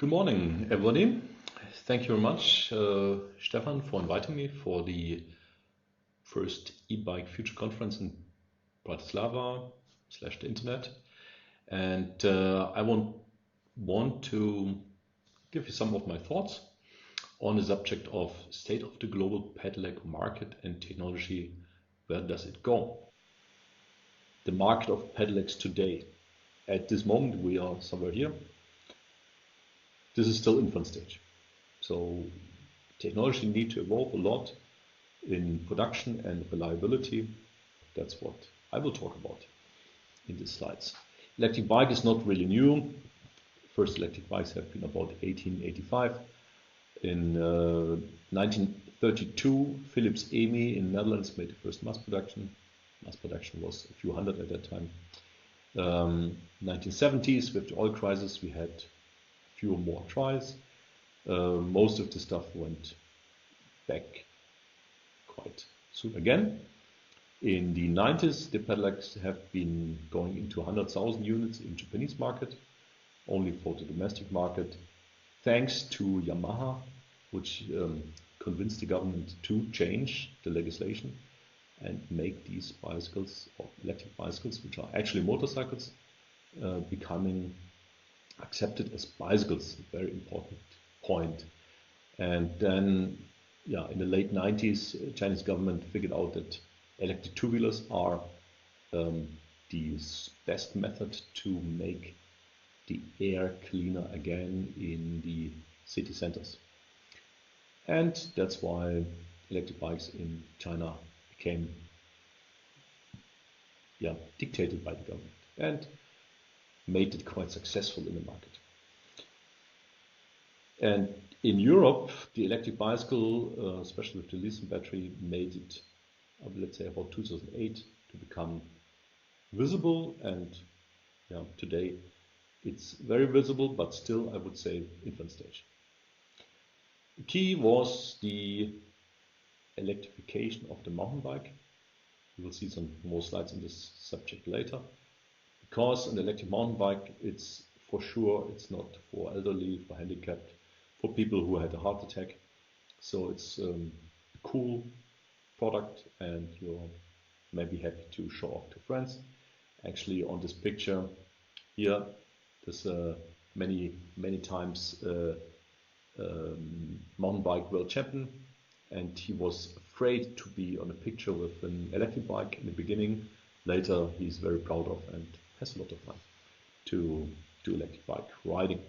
Good morning, everybody. Thank you very much, Stefan, for inviting me for the first Ebike Future Conference in Bratislava / the internet. And I want to give you some of my thoughts on the subject of state of the global pedelec market and technology. Where does it go? The market of pedelecs today. At this moment, we are somewhere here. This is still infant stage. So technology need to evolve a lot in production and reliability. That's what I will talk about in these slides. Electric bike is not really new. First electric bikes have been about 1885. In 1932, Philips EMI in the Netherlands made the first mass production. Mass production was a few hundred at that time. 1970s, with the oil crisis, we had few more trials. Most of the stuff went back quite soon again. In the 90s, the pedelecs have been going into 100,000 units in Japanese market, only for the domestic market, thanks to Yamaha, which convinced the government to change the legislation and make these bicycles, or electric bicycles, which are actually motorcycles, becoming accepted as bicycles, a very important point. And then, in the late 90s, Chinese government figured out that electric two-wheelers are the best method to make the air cleaner again in the city centers. And that's why electric bikes in China became dictated by the government and made it quite successful in the market. And in Europe, the electric bicycle, especially with the lithium battery, made it, let's say, about 2008 to become visible. And today it's very visible, but still, I would say, infant stage. The key was the electrification of the mountain bike. You will see some more slides on this subject later. Because an electric mountain bike, it's for sure, it's not for elderly, for handicapped, for people who had a heart attack. So it's a cool product, and you're maybe happy to show off to friends. Actually, on this picture here, there's many times mountain bike world champion, and he was afraid to be on a picture with an electric bike in the beginning. Later, he's very proud of and has a lot of fun to do electric bike riding.